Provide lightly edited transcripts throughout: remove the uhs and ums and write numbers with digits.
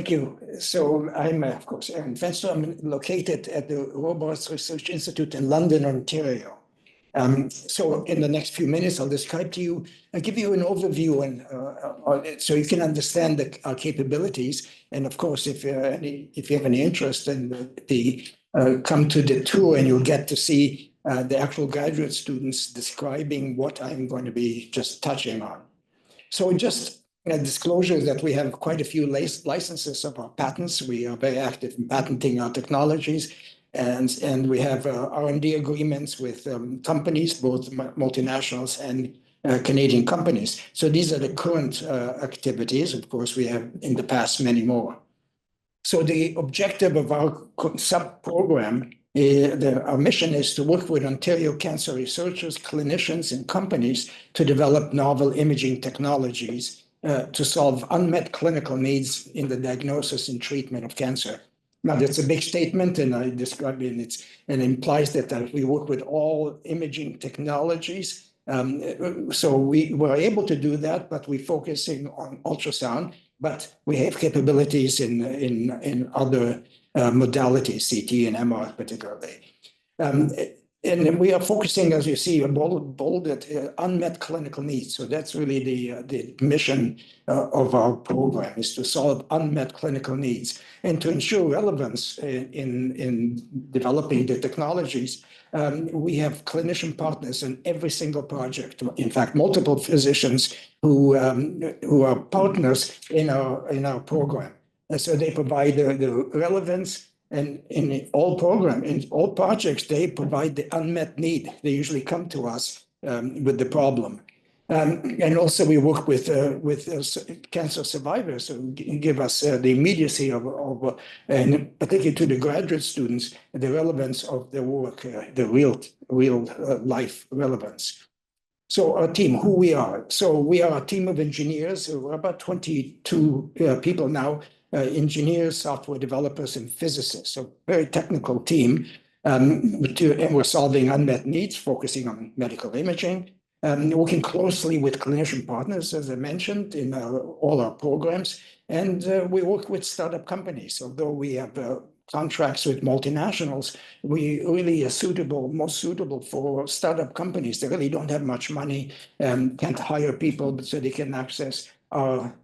Thank you. So I'm, of course, Aaron Fenster. I'm located at the Robarts Research Institute in London, Ontario. So in the next few minutes, I'll describe to you and give you an overview and so you can understand our capabilities. And of course, if you have any interest in come to the tour and you'll get to see the actual graduate students describing what I'm going to be just touching on. So just a disclosure that we have quite a few licenses of our patents. We are very active in patenting our technologies. And we have R&D agreements with companies, both multinationals and Canadian companies. So these are the current activities. Of course, we have in the past many more. So the objective of our sub-program, our mission is to work with Ontario cancer researchers, clinicians, and companies to develop novel imaging technologies to solve unmet clinical needs in the diagnosis and treatment of cancer. Now, that's a big statement, and I describe it, and implies that we work with all imaging technologies. So we were able to do that, but we're focusing on ultrasound, but we have capabilities in other modalities, CT and MR particularly. And we are focusing, as you see, bolded unmet clinical needs. So that's really the mission of our program, is to solve unmet clinical needs and to ensure relevance in developing the technologies. We have clinician partners in every single project. In fact, multiple physicians who are partners in our program. And so they provide the relevance. And in all projects, they provide the unmet need. They usually come to us with the problem. And also we work with cancer survivors who give us the immediacy of and particularly to the graduate students, the relevance of their work, the real life relevance. So our team, who we are. So we are a team of engineers. We're about 22 people now. Engineers, software developers, and physicists. So very technical team. And we're solving unmet needs, focusing on medical imaging, working closely with clinician partners, as I mentioned, in all our programs. And we work with startup companies. Although we have contracts with multinationals, we really are most suitable for startup companies. They really don't have much money, can't hire people, so they can access our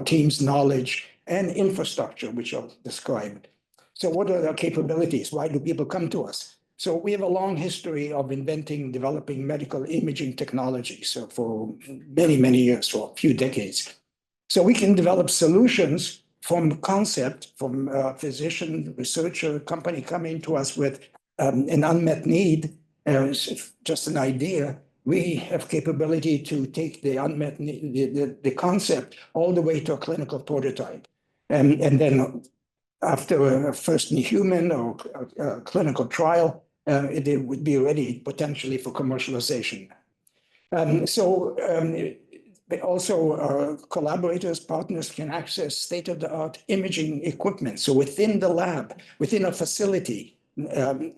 team's knowledge and infrastructure, which I'll describe. So what are our capabilities? Why do people come to us? So we have a long history of inventing, developing medical imaging technology. So for many, many years, for a few decades. So we can develop solutions from concept, from a physician, researcher, company coming to us with an unmet need, just an idea. We have capability to take the unmet need, the concept, all the way to a clinical prototype. And then after a first in human or a clinical trial, it would be ready potentially for commercialization. Also, our collaborators, partners can access state-of-the-art imaging equipment. So within the lab, within a facility,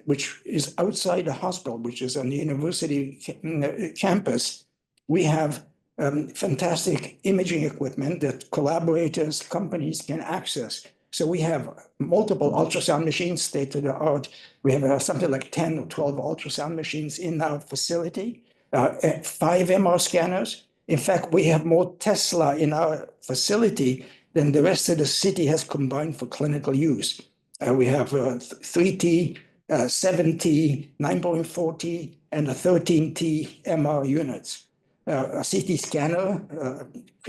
which is outside the hospital, which is on the university campus, we have fantastic imaging equipment that collaborators, companies can access. So we have multiple ultrasound machines, state-of-the-art. We have something like 10 or 12 ultrasound machines in our facility, 5 MR scanners. In fact, we have more Tesla in our facility than the rest of the city has combined for clinical use. We have 3T, 7T, 9.4T, and a 13T MR units. A CT scanner,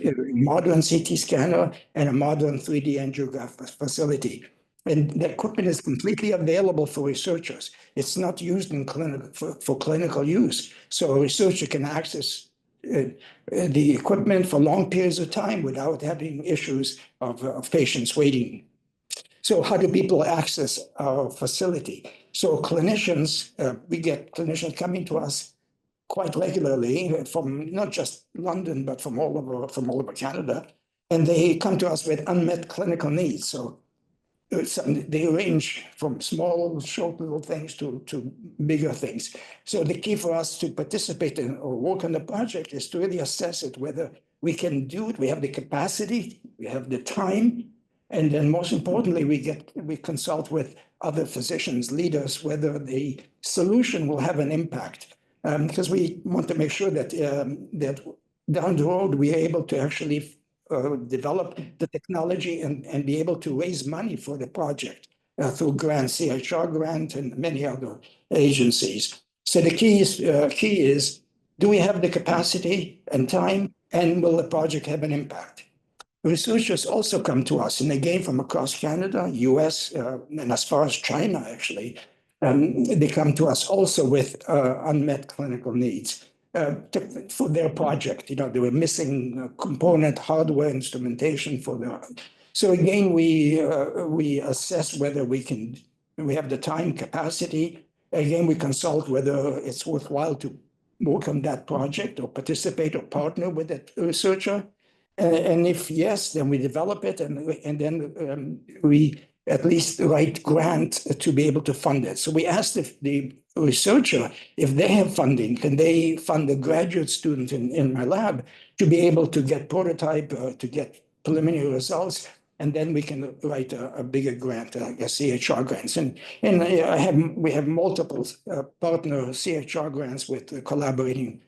modern CT scanner, and a modern 3D angiograph facility. And the equipment is completely available for researchers. It's not used in for clinical use. So a researcher can access the equipment for long periods of time without having issues of patients waiting. So how do people access our facility? So clinicians, we get clinicians coming to us quite regularly from not just London, but from all over Canada. And they come to us with unmet clinical needs. So they range from small, short little things to bigger things. So the key for us to participate in or work on the project is to really assess it, whether we can do it. We have the capacity, we have the time, and then most importantly, we consult with other physicians, leaders, whether the solution will have an impact. Because we want to make sure that that down the road we are able to actually develop the technology and be able to raise money for the project through grants, CHR grant, and many other agencies. So the key is, do we have the capacity and time, and will the project have an impact? Researchers also come to us, and again from across Canada, US, and as far as China, actually, they come to us also with unmet clinical needs for their project. They were missing component, hardware, instrumentation for their. So again, we assess whether we have the time, capacity. Again, we consult whether it's worthwhile to work on that project or participate or partner with that researcher. And if yes, then we develop it, and then we at least write grant to be able to fund it. So we asked the researcher if they have funding, can they fund a graduate student in my lab to be able to get prototype, to get preliminary results, and then we can write a bigger grant, like a CHR grants. And we have multiple partner CHR grants with collaborating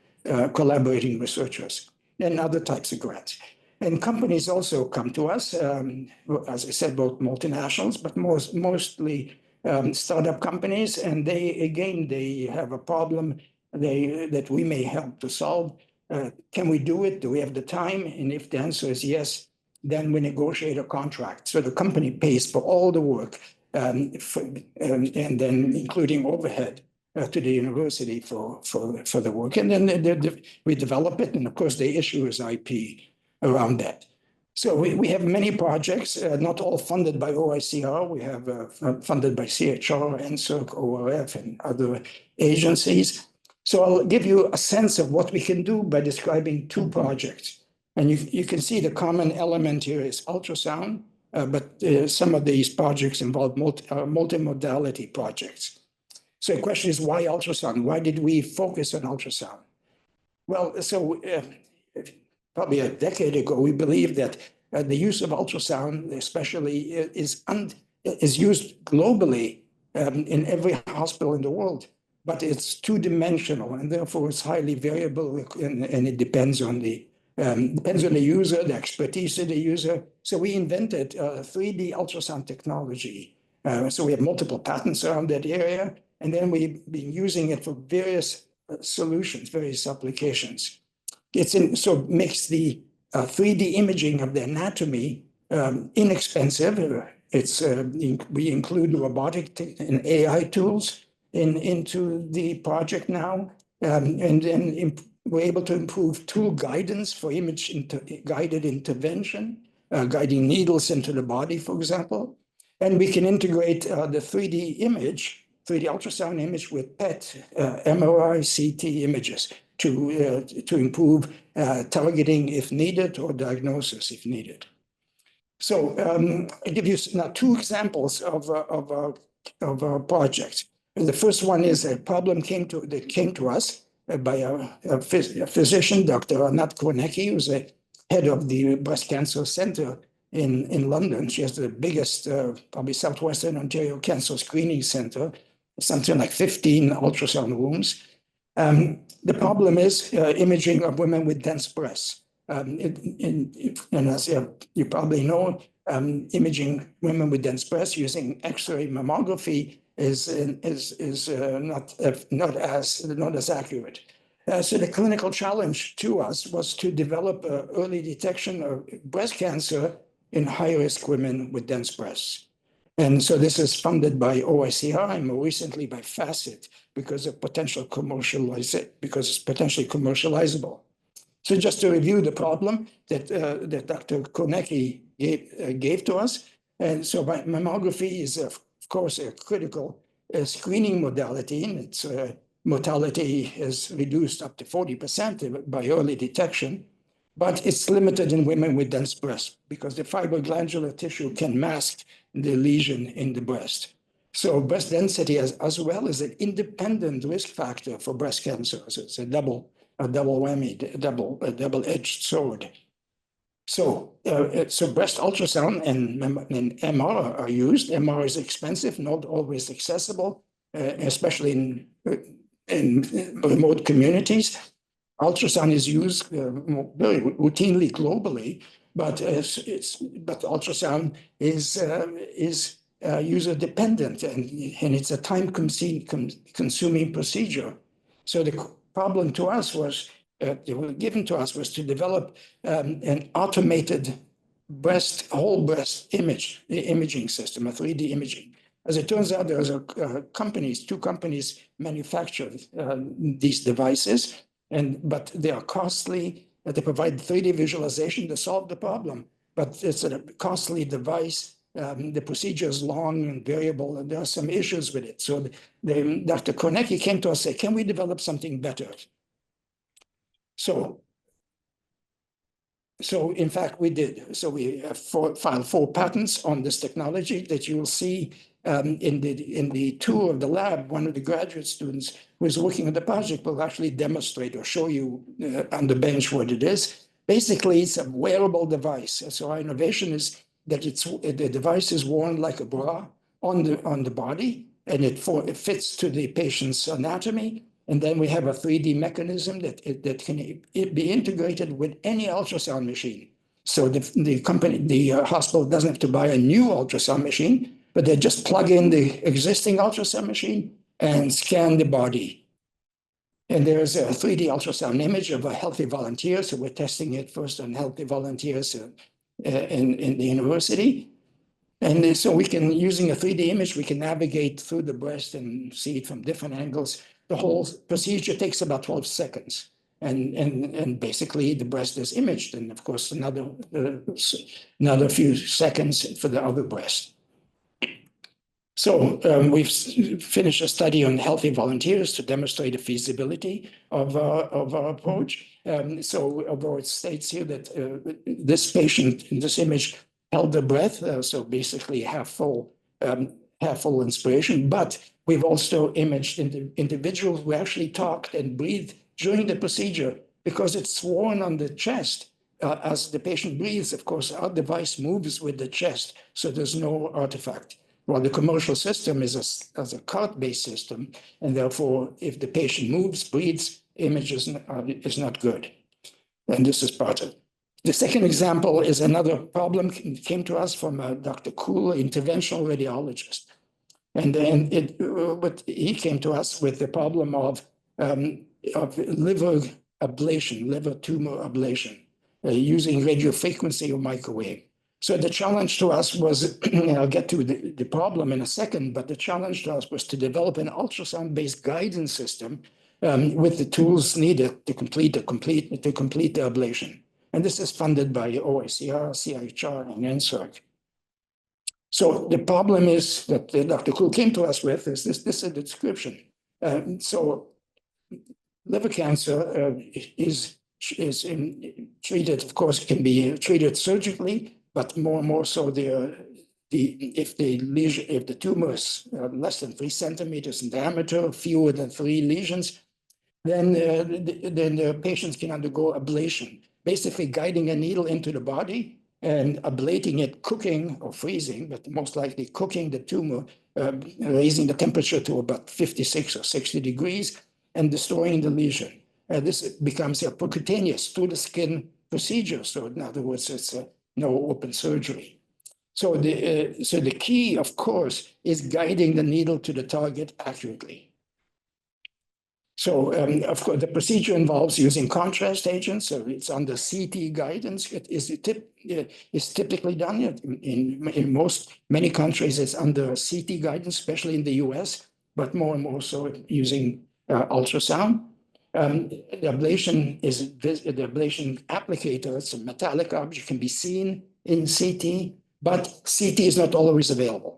researchers and other types of grants. And companies also come to us, as I said, both multinationals, but mostly startup companies. And they have a problem that we may help to solve. Can we do it? Do we have the time? And if the answer is yes, then we negotiate a contract. So the company pays for all the work, and then including overhead to the university for the work. And then we develop it. And of course, they issue as IP around that. So we have many projects, not all funded by OICR. We have funded by CHR, NSERC, ORF, and other agencies. So I'll give you a sense of what we can do by describing two projects. And you can see the common element here is ultrasound, but some of these projects involve multimodality projects. So the question is, why ultrasound? Why did we focus on ultrasound? Well, so probably a decade ago, we believed that the use of ultrasound, especially, is used globally in every hospital in the world, but it's two-dimensional, and therefore it's highly variable, and it depends on the user, the expertise of the user. So we invented 3D ultrasound technology. So we have multiple patents around that area, and then we've been using it for various solutions, various applications. So it makes the 3D imaging of the anatomy inexpensive. We include robotic and AI tools into the project now, and then we're able to improve tool guidance for guided intervention, guiding needles into the body, for example. And we can integrate the 3D ultrasound image with PET, MRI, CT images to improve targeting if needed or diagnosis if needed. So I give you now two examples of our projects. The first one is a problem that came to us by a physician, Dr. Anat Kornecki, who's the head of the Breast Cancer Center in London. She has the biggest, probably Southwestern Ontario Cancer Screening Center, something like 15 ultrasound rooms. The problem is imaging of women with dense breasts. And as you probably know, imaging women with dense breasts using X-ray mammography is not as accurate. So the clinical challenge to us was to develop early detection of breast cancer in high-risk women with dense breasts. And so this is funded by OICR and more recently by FACET because it's potentially commercializable. So just to review the problem that Dr. Kornecki gave to us. And so mammography is, of course, a critical screening modality, and its mortality is reduced up to 40% by early detection. But it's limited in women with dense breasts because the fibroglandular tissue can mask the lesion in the breast. So breast density as well is an independent risk factor for breast cancer. So it's a double a double whammy, a double-edged sword. So breast ultrasound and MR are used. MR is expensive, not always accessible, especially in remote communities. Ultrasound is used very routinely globally, but ultrasound is user dependent, and it's a time-consuming procedure. So the problem to us was given to us was to develop an automated whole breast imaging system, a 3D imaging. As it turns out, there's two companies manufacture these devices, but they are costly. They provide 3D visualization to solve the problem, but it's a costly device. The procedure is long and variable, and there are some issues with it. So Dr. Kornecki came to us and said, can we develop something better? So in fact, we did. So we filed 4 patents on this technology that you will see in the tour of the lab. One of the graduate students who is working on the project will actually demonstrate or show you on the bench what it is. Basically, it's a wearable device. So our innovation is that the device is worn like a bra on the body, and it fits to the patient's anatomy. And then we have a 3D mechanism that can be integrated with any ultrasound machine. So the hospital doesn't have to buy a new ultrasound machine, but they just plug in the existing ultrasound machine and scan the body. And there's a 3D ultrasound image of a healthy volunteer. So we're testing it first on healthy volunteers in the university. And so using a 3D image, we can navigate through the breast and see it from different angles. The whole procedure takes about 12 seconds. And basically the breast is imaged. And of course, another few seconds for the other breast. So we've finished a study on healthy volunteers to demonstrate the feasibility of our approach. So although it states here that this patient in this image held their breath, so basically half full inspiration, but we've also imaged individuals who actually talked and breathed during the procedure because it's worn on the chest. As the patient breathes, of course, our device moves with the chest, so there's no artifact. Well, the commercial system is a cart-based system, and therefore, if the patient moves, breathes, image is not good. And this is part of it. The second example is another problem came to us from Dr. Kuhl, interventional radiologist. And then he came to us with the problem of liver ablation, liver tumor ablation, using radiofrequency or microwave. So the challenge to us was, I'll get to the problem in a second, but the challenge to us was to develop an ultrasound-based guidance system with the tools needed to complete the ablation. And this is funded by OICR, CIHR, and NSERC. So the problem is that Dr. Kuhl came to us with is this is the description. So liver cancer is treated, of course, can be treated surgically, but more and more so if the tumor is less than 3 centimeters in diameter, fewer than 3 lesions, then the patients can undergo ablation, basically guiding a needle into the body and ablating it, cooking or freezing, but most likely cooking the tumor, raising the temperature to about 56 or 60 degrees and destroying the lesion. This becomes a percutaneous through the skin procedure. So in other words, it's no open surgery. So the key, of course, is guiding the needle to the target accurately. So, of course, the procedure involves using contrast agents. So it's under CT guidance. It is typically done in many countries. It's under CT guidance, especially in the US, but more and more so using ultrasound. The ablation applicator, it's a metallic object, can be seen in CT, but CT is not always available.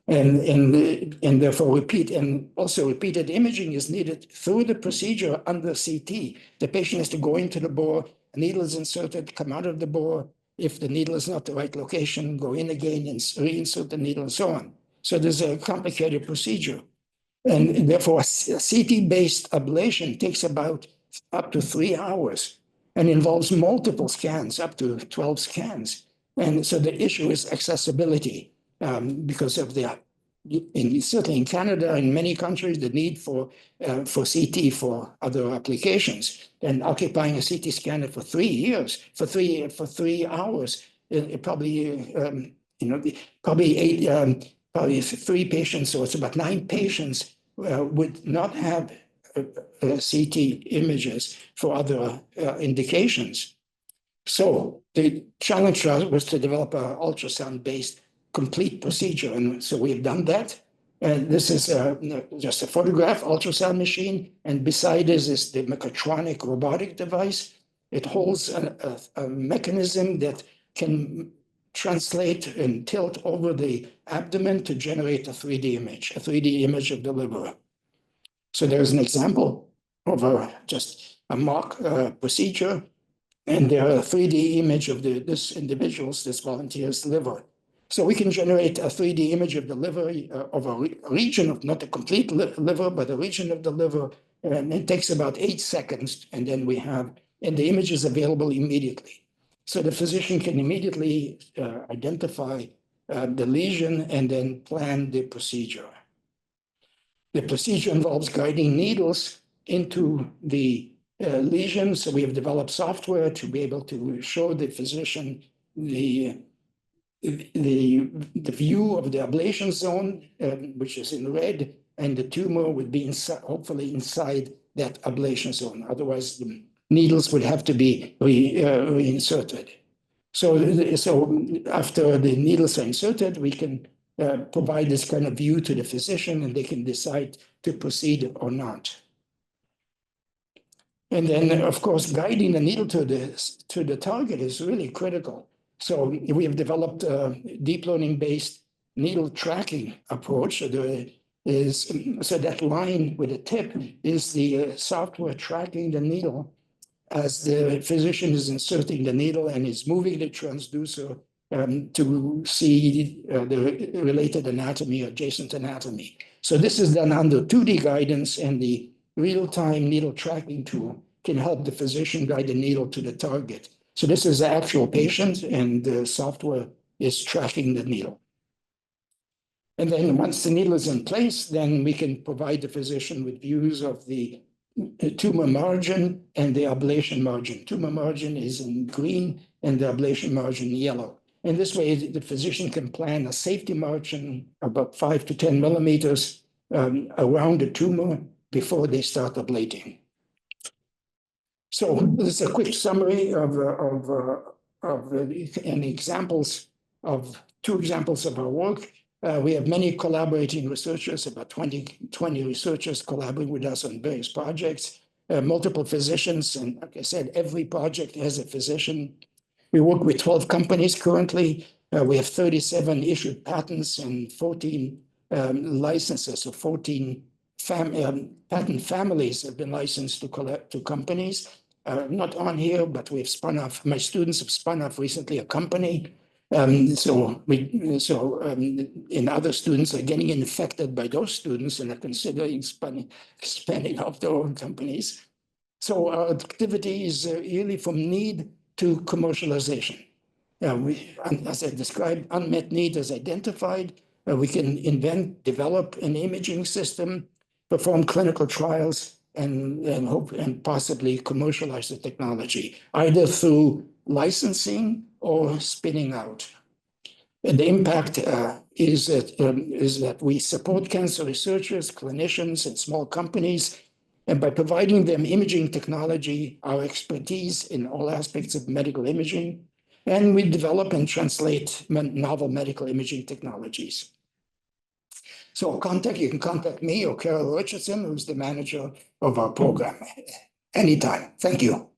And therefore repeated imaging is needed through the procedure under CT. The patient has to go into the bore, a needle is inserted, come out of the bore. If the needle is not the right location, go in again and reinsert the needle and so on. So there's a complicated procedure. And therefore, a CT-based ablation takes about up to 3 hours and involves multiple scans, up to 12 scans. And so the issue is accessibility because of certainly in Canada and many countries, the need for CT for other applications. And occupying a CT scanner for 3 years, for 3 hours, it probably probably 3 patients, so it's about 9 patients would not have CT images for other indications. So the challenge was to develop an ultrasound-based complete procedure, and so we've done that. And this is just a photograph ultrasound machine, and beside this is the mechatronic robotic device. It holds a mechanism that can translate and tilt over the abdomen to generate a 3D image of the liver. So there's an example of just a mock procedure, and there are a 3D image of this volunteer's liver. So we can generate a 3D image of the liver, of a region of, not a complete liver, but a region of the liver, and it takes about 8 seconds, and then and the image is available immediately. So the physician can immediately identify the lesion and then plan the procedure. The procedure involves guiding needles into the lesion. So we have developed software to be able to show the physician the view of the ablation zone, which is in red, and the tumor would be hopefully inside that ablation zone. Otherwise, the needles would have to be reinserted. So after the needles are inserted, we can provide this kind of view to the physician, and they can decide to proceed or not. And then, of course, guiding the needle to the target is really critical. So we have developed a deep learning-based needle tracking approach. So that line with the tip is the software tracking the needle as the physician is inserting the needle and is moving the transducer to see the related anatomy, adjacent anatomy. So this is done under 2D guidance, and the real-time needle tracking tool can help the physician guide the needle to the target. So this is the actual patient, and the software is tracking the needle. And then once the needle is in place, then we can provide the physician with views of the tumor margin and the ablation margin. Tumor margin is in green and the ablation margin yellow. And this way, the physician can plan a safety margin about 5 to 10 millimeters around the tumor before they start ablating. So this is a quick summary of two examples of our work. We have many collaborating researchers, about 20 researchers collaborating with us on various projects, multiple physicians, and like I said, every project has a physician. We work with 12 companies currently. We have 37 issued patents and 14 licenses, so 14 patent families have been licensed to companies. Not on here, but we've spun off, my students have spun off recently a company. And other students are getting infected by those students and are considering spinning off their own companies. So our activity is really from need to commercialization. As I described, unmet need is identified. We can develop an imaging system, perform clinical trials, and hope and possibly commercialize the technology, either through licensing or spinning out. And the impact is that we support cancer researchers, clinicians, and small companies, and by providing them imaging technology, our expertise in all aspects of medical imaging, and we develop and translate novel medical imaging technologies. So you can contact me or Carol Richardson, who's the manager of our program, anytime. Thank you.